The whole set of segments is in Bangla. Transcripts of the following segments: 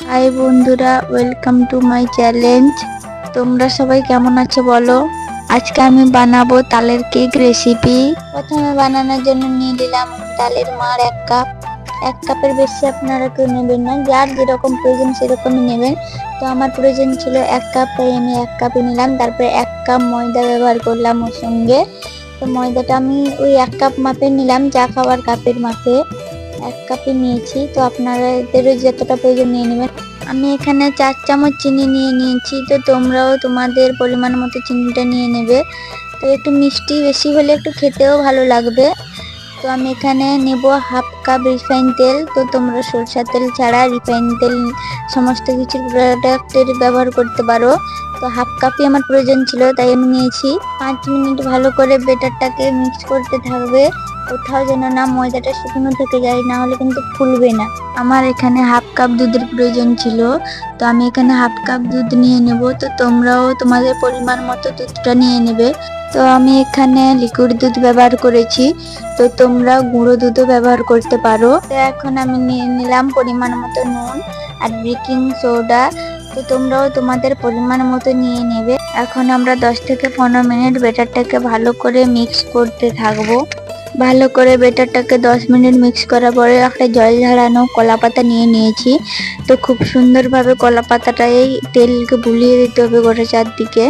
হাই বন্ধুরা, ওয়েলকাম টু মাই চ্যালেঞ্জ। তোমরা সবাই কেমন আছো বলো। আজকে আমি বানাবো তালের কেক রেসিপি। প্রথমে বানানোর জন্য নিয়ে নিলাম তালের মাড় 1 কাপ। 1 কাপের বেশি আপনারা কেউ নেবেন না, যার যেরকম প্রয়োজন সেরকমই নেবেন। তো আমার প্রয়োজন ছিল 1 কাপ, তাই আমি 1 কাপই নিলাম। তারপরে 1 কাপ ময়দা ব্যবহার করলাম ওর সঙ্গে। তো ময়দাটা আমি ওই 1 কাপ মাপে নিলাম, চা খাওয়ার কাপের মাপে 1 কাপই নিয়েছি। তো আপনাদেরও যতটা প্রয়োজন নিয়ে নেবেন। আমি এখানে 4 চামচ চিনি নিয়ে নিয়েছি। তো তোমরাও তোমাদের পরিমাণ মতো চিনিটা নিয়ে নেবে। তো একটু মিষ্টি বেশি হলে একটু খেতেও ভালো লাগবে। তো আমি এখানে নেব 1/2 কাপ রিফাইন তেল। তো তোমরা সরষা তেল ছাড়া রিফাইন তেল সমস্ত কিছু প্রোডাক্টের ব্যবহার করতে পারো। তো 1/2 কাপই আমার প্রয়োজন ছিল, তাই আমি নিয়েছি। 5 মিনিট ভালো করে বেটারটাকে মিক্স করতে থাকবে। কোথাও যেন না ময়দাটা শুকনো থেকে যায়, না হলে কিন্তু ফুলবে না। আমার এখানে 1/2 কাপ দুধের প্রয়োজন ছিল, তো আমি এখানে 1/2 কাপ দুধ নিয়ে নেব। তো তোমরাও তোমাদের পরিমাণ মতো দুধটা নিয়ে নেবে। তো আমি এখানে লিকুইড দুধ ব্যবহার করেছি, তো তোমরা গুঁড়ো দুধও ব্যবহার করতে পারো। তো এখন আমি নিয়ে নিলাম পরিমাণ মতো নুন আর বেকিং সোডা। তো তোমরাও তোমাদের পরিমাণ মতো নিয়ে নেবে। এখন আমরা 10 থেকে 15 মিনিট বেটারটাকে ভালো করে মিক্স করতে থাকবো। ভালো করে বেটারটাকে 10 মিনিট মিক্স করার পরে একটা জল ঝরানো কলা পাতা নিয়ে নিয়েছি। তো খুব সুন্দরভাবে কলা পাতাটা এই তেলকে বুলিয়ে দিতে হবে গোটা চারদিকে।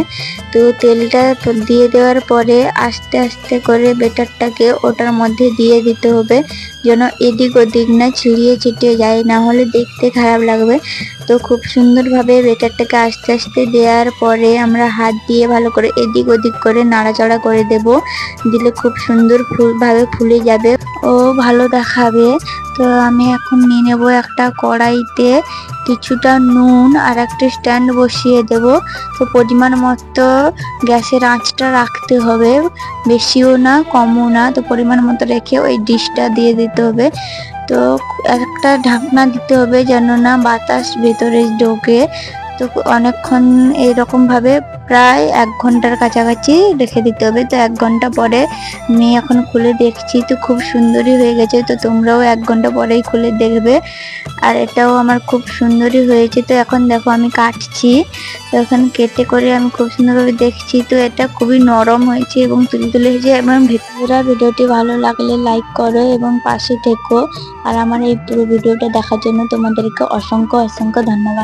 তো তেলটা দিয়ে দেওয়ার পরে আস্তে আস্তে করে বেটারটাকে ওটার মধ্যে দিয়ে দিতে হবে, যেন এদিক ওদিক না ছিড়িয়ে ছিটিয়ে যায়, না হলে দেখতে খারাপ লাগবে। তো খুব সুন্দরভাবে বেটারটাকে আস্তে আস্তে দেওয়ার পরে আমরা হাত দিয়ে ভালো করে এদিক ওদিক করে নাড়াচাড়া করে দেব। দিলে খুব সুন্দর ভাবে ফুলে যাবে ও ভালো দেখাবে। তো আমি এখন নিয়ে নেব একটা কড়াইতে কিছুটা নুন আর একটা স্ট্যান্ড বসিয়ে দেব। তো পরিমাণ মতো গ্যাসের আঁচটা রাখতে হবে, বেশিও না কমও না। তো পরিমাণ মতো রেখে ওই ডিশটা দিয়ে দিতে হবে। তো একটা ঢাকনা দিতে হবে যেন না বাতাস ভেতরে ঢোকে। তো অনেকক্ষণ এইরকম ভাবে প্রায় 1 ঘন্টার কাছাকাছি রেখে দিতে হবে। তো 1 ঘন্টা পরে আমি এখন খুলে দেখছি, তো খুব সুন্দরই হয়ে গেছে। তো তোমরাও 1 ঘন্টা পরেই খুলে দেখবে। আর এটাও আমার খুব সুন্দরই হয়েছে। তো এখন দেখো আমি কাটছি, তো এখন কেটে করে আমি খুব সুন্দরভাবে দেখছি। তো এটা খুবই নরম হয়েছে এবং তুলতুলে হয়েছে। এবং ভিডিওটি ভালো লাগলে লাইক করো এবং পাশে থেকো। আর আমার এই পুরো ভিডিওটা দেখার জন্য তোমাদেরকে অসংখ্য অসংখ্য ধন্যবাদ।